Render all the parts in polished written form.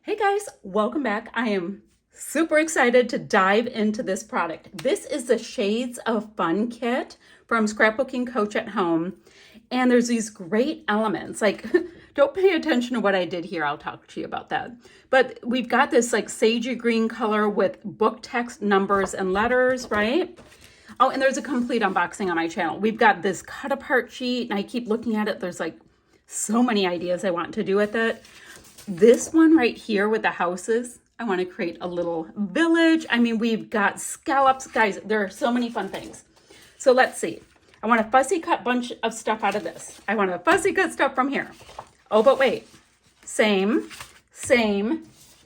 Hey guys, welcome back. I am super excited to dive into this product. This is the Shades of Fun kit from Scrapbooking Coach at Home. And there's these great elements, like don't pay attention to what I did here. I'll talk to you about that. But we've got this like sagey green color with book text, numbers, and letters, right? Oh, and there's a complete unboxing on my channel. We've got this cut apart sheet and I keep looking at it. There's like so many ideas I want to do with it. This one right here with the houses, I want to create a little village. I mean, we've got scallops. Guys, there are so many fun things. So let's see. I want a fussy cut bunch of stuff out of this. I want a fussy cut stuff from here. Oh, but wait. Same.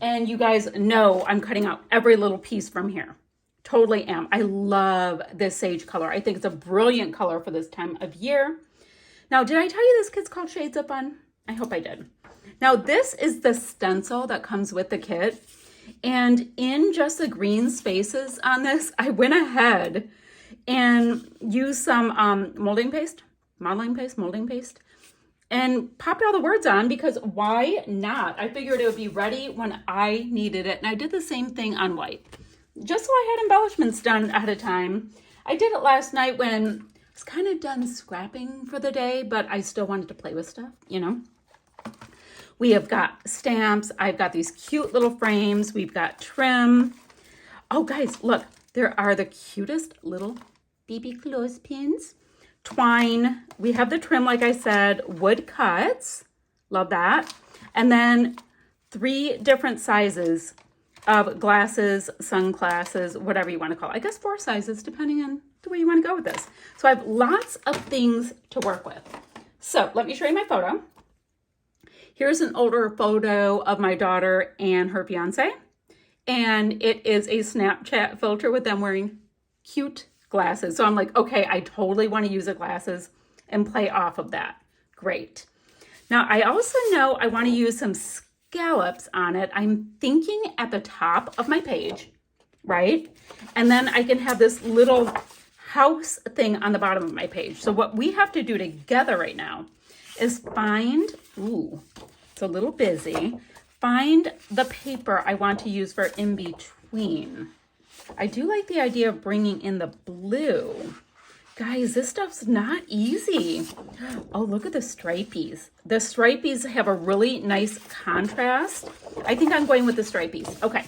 And you guys know I'm cutting out every little piece from here. Totally am. I love this sage color. I think it's a brilliant color for this time of year. Now, did I tell you this kit's called Shades of Fun? I hope I did. Now, this is the stencil that comes with the kit. And in just the green spaces on this, I went ahead and used some molding paste, and popped all the words on because why not? I figured it would be ready when I needed it. And I did the same thing on white, just so I had embellishments done ahead of time. I did it last night when I was kind of done scrapping for the day, but I still wanted to play with stuff, you know. We have got stamps. I've got these cute little frames. We've got trim. Oh, guys, look. There are the cutest little baby clothespins. Twine. We have the trim, like I said. Wood cuts. Love that. And then 3 different sizes of glasses, sunglasses, whatever you want to call it. I guess 4 sizes, depending on the way you want to go with this. So I have lots of things to work with. So let me show you my photo. Here's an older photo of my daughter and her fiance. And it is a Snapchat filter with them wearing cute glasses. So I'm like, okay, I totally want to use the glasses and play off of that. Great. Now, I also know I want to use some scallops on it. I'm thinking at the top of my page, right? And then I can have this little house thing on the bottom of my page. So what we have to do together right now is find, it's a little busy, find the paper I want to use for in between. I do like the idea of bringing in the blue. Guys, this stuff's not easy. Oh, look at the stripies. The stripies have a really nice contrast. I think I'm going with the stripies. Okay.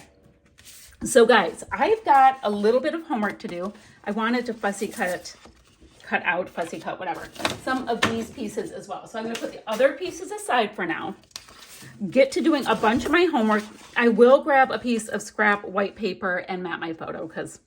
So guys, I've got a little bit of homework to do. I wanted to fussy cut whatever, some of these pieces as well. So I'm going to put the other pieces aside for now, get to doing a bunch of my homework. I will grab a piece of scrap white paper and map my photo because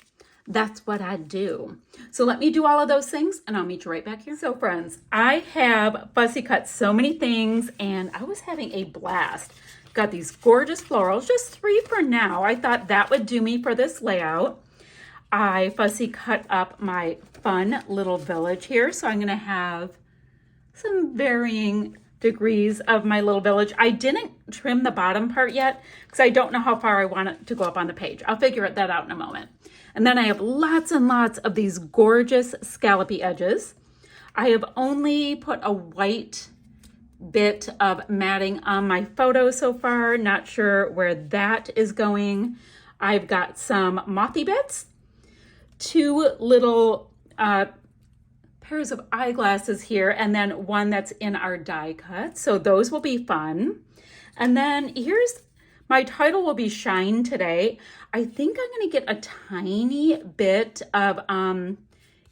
that's what I do. So let me do all of those things and I'll meet you right back here. So friends, I have fussy cut so many things and I was having a blast. Got these gorgeous florals, just 3 for now. I thought that would do me for this layout. I fussy cut up my fun little village here. So I'm going to have some varying degrees of my little village. I didn't trim the bottom part yet because I don't know how far I want it to go up on the page. I'll figure that out in a moment. And then I have lots and lots of these gorgeous scallopy edges. I have only put a white bit of matting on my photo so far. Not sure where that is going. I've got some mothy bits. 2 little pairs of eyeglasses here, and then one that's in our die cut. So those will be fun. And then here's my title will be Shine today. I think I'm going to get a tiny bit of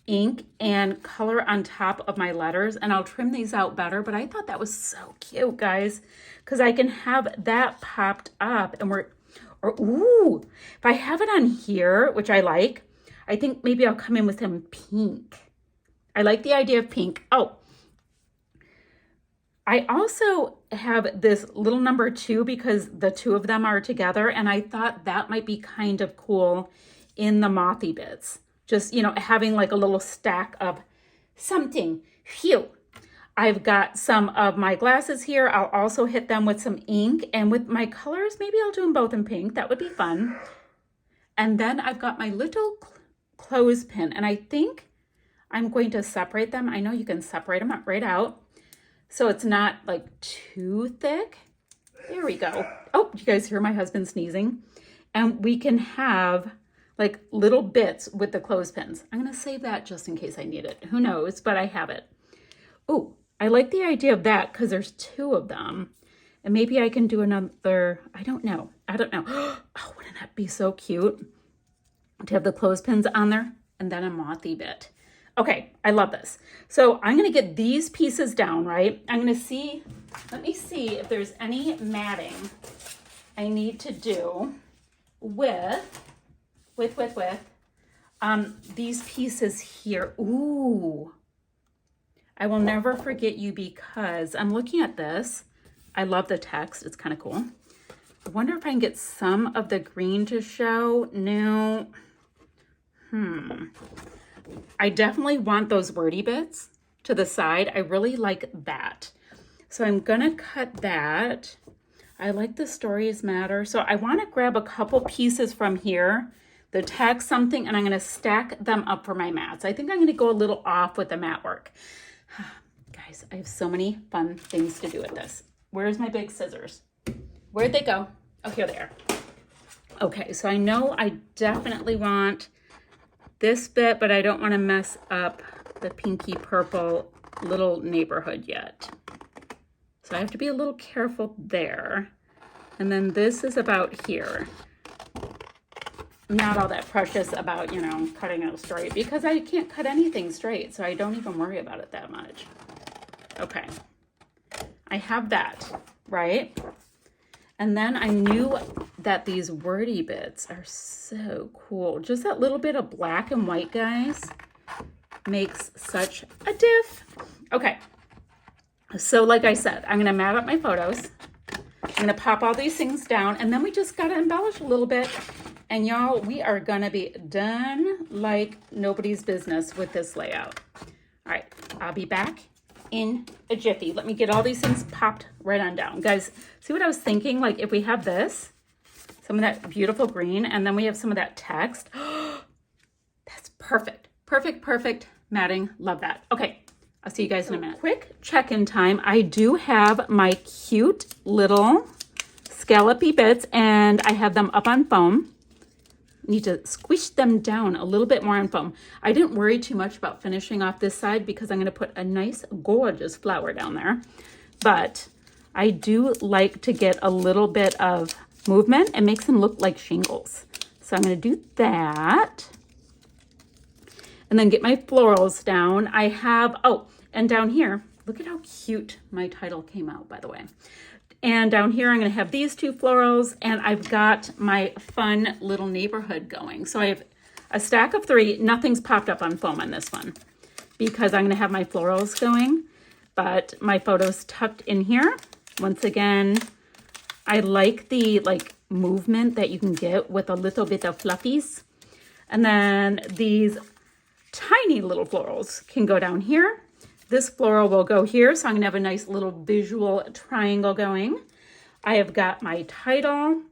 ink and color on top of my letters, and I'll trim these out better. But I thought that was so cute, guys, because I can have that popped up, and if I have it on here, which I like, I think maybe I'll come in with some pink. I like the idea of pink. Oh, I also have this little number 2 because the 2 of them are together. And I thought that might be kind of cool in the mothy bits. Just, you know, having like a little stack of something. Phew. I've got some of my glasses here. I'll also hit them with some ink. And with my colors, maybe I'll do them both in pink. That would be fun. And then I've got my little clothespin, and I think I'm going to separate them. I know you can separate them right out so it's not like too thick. There we go. Oh, you guys hear my husband sneezing? And we can have like little bits with the clothespins. I'm going to save that just in case I need it. Who knows, but I have it. Oh, I like the idea of that because there's 2 of them. And maybe I can do another, I don't know. Oh, wouldn't that be so cute to have the clothespins on there and then a mothy bit. Okay, I love this. So I'm going to get these pieces down, right? I'm going to see, let me see if there's any matting I need to do with these pieces here. Ooh, I will never forget you because I'm looking at this. I love the text. It's kind of cool. I wonder if I can get some of the green to show. No. I definitely want those wordy bits to the side. I really like that. So I'm going to cut that. I like the stories matter. So I want to grab a couple pieces from here, the text, something, and I'm going to stack them up for my mats. I think I'm going to go a little off with the mat work. Guys, I have so many fun things to do with this. Where's my big scissors? Where'd they go? Oh, here they are. Okay, so I know I definitely want this bit, but I don't want to mess up the pinky purple little neighborhood yet. So I have to be a little careful there. And then this is about here. I'm not all that precious about, cutting it straight because I can't cut anything straight. So I don't even worry about it that much. Okay. I have that, right? And then I knew that these wordy bits are so cool. Just that little bit of black and white, guys, makes such a diff. Okay. So like I said, I'm going to mat up my photos. I'm going to pop all these things down, and then we just got to embellish a little bit. And y'all, we are going to be done like nobody's business with this layout. All right, I'll be back in a jiffy. Let me get all these things popped right on down. Guys, see what I was thinking? Like if we have this, some of that beautiful green, and then we have some of that text. That's perfect. Perfect matting. Love that. Okay. I'll see you guys in a minute. Quick check-in time. I do have my cute little scallopy bits, and I have them up on foam. Need to squish them down a little bit more on foam. I didn't worry too much about finishing off this side because I'm going to put a nice, gorgeous flower down there. But I do like to get a little bit of movement. It makes them look like shingles. So I'm going to do that. And then get my florals down. I have, and down here, look at how cute my title came out, by the way. And down here, I'm going to have these 2 florals, and I've got my fun little neighborhood going. So I have a stack of 3. Nothing's popped up on foam on this one because I'm going to have my florals going, but my photos tucked in here. Once again, I like the movement that you can get with a little bit of fluffies. And then these tiny little florals can go down here. This floral will go here, so I'm going to have a nice little visual triangle going. I have got my title,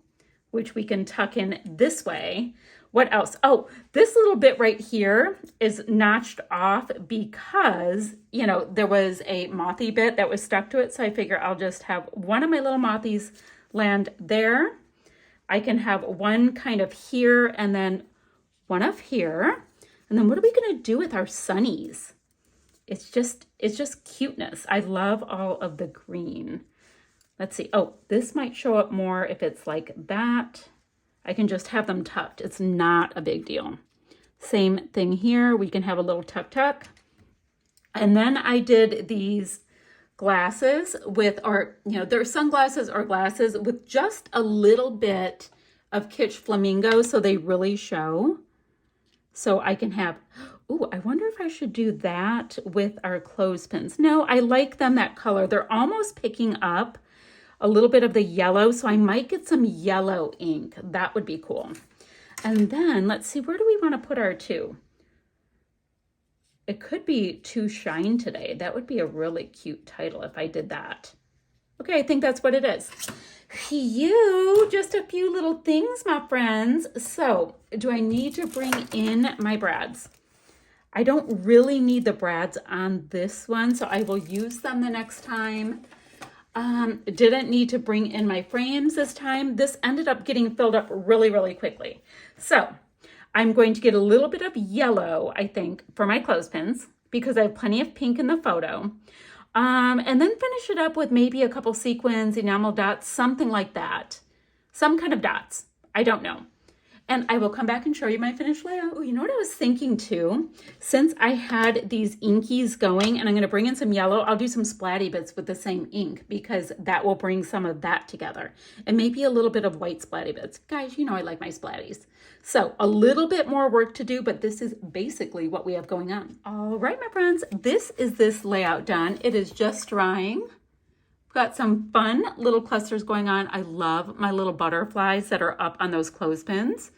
which we can tuck in this way. What else? Oh, this little bit right here is notched off because, there was a mothy bit that was stuck to it, so I figure I'll just have one of my little mothies land there. I can have one kind of here and then one up here. And then what are we going to do with our sunnies? It's just cuteness. I love all of the green. Let's see. Oh, this might show up more if it's like that. I can just have them tucked. It's not a big deal. Same thing here. We can have a little tuck. And then I did these glasses they're sunglasses or glasses with just a little bit of Kitsch Flamingo so they really show. So I can have, I wonder if I should do that with our clothespins. No, I like them that color. They're almost picking up a little bit of the yellow, so I might get some yellow ink. That would be cool. And then let's see, where do we want to put our 2? It could be To Shine Today. That would be a really cute title if I did that. Okay, I think that's what it is. Phew, just a few little things, my friends. So, do I need to bring in my brads? I don't really need the brads on this one, so I will use them the next time. Didn't need to bring in my frames this time. This ended up getting filled up really, really quickly. So I'm going to get a little bit of yellow, I think, for my clothespins because I have plenty of pink in the photo. And then finish it up with maybe a couple sequins, enamel dots, something like that. Some kind of dots. I don't know. And I will come back and show you my finished layout. Oh, you know what I was thinking too? Since I had these inkies going and I'm going to bring in some yellow, I'll do some splatty bits with the same ink because that will bring some of that together. And maybe a little bit of white splatty bits. Guys, you know I like my splatties. So a little bit more work to do, but this is basically what we have going on. All right, my friends, this is this layout done. It is just drying. Got some fun little clusters going on. I love my little butterflies that are up on those clothespins.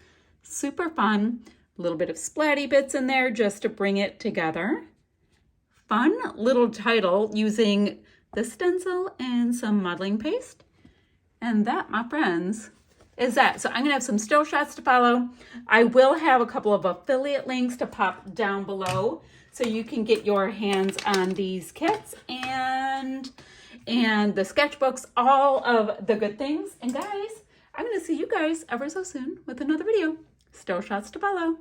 Super fun. A little bit of splatty bits in there just to bring it together. Fun little title using the stencil and some modeling paste. And that, my friends, is that. So I'm going to have some still shots to follow. I will have a couple of affiliate links to pop down below so you can get your hands on these kits and the sketchbooks, all of the good things. And guys, I'm going to see you guys ever so soon with another video. Still shots to follow.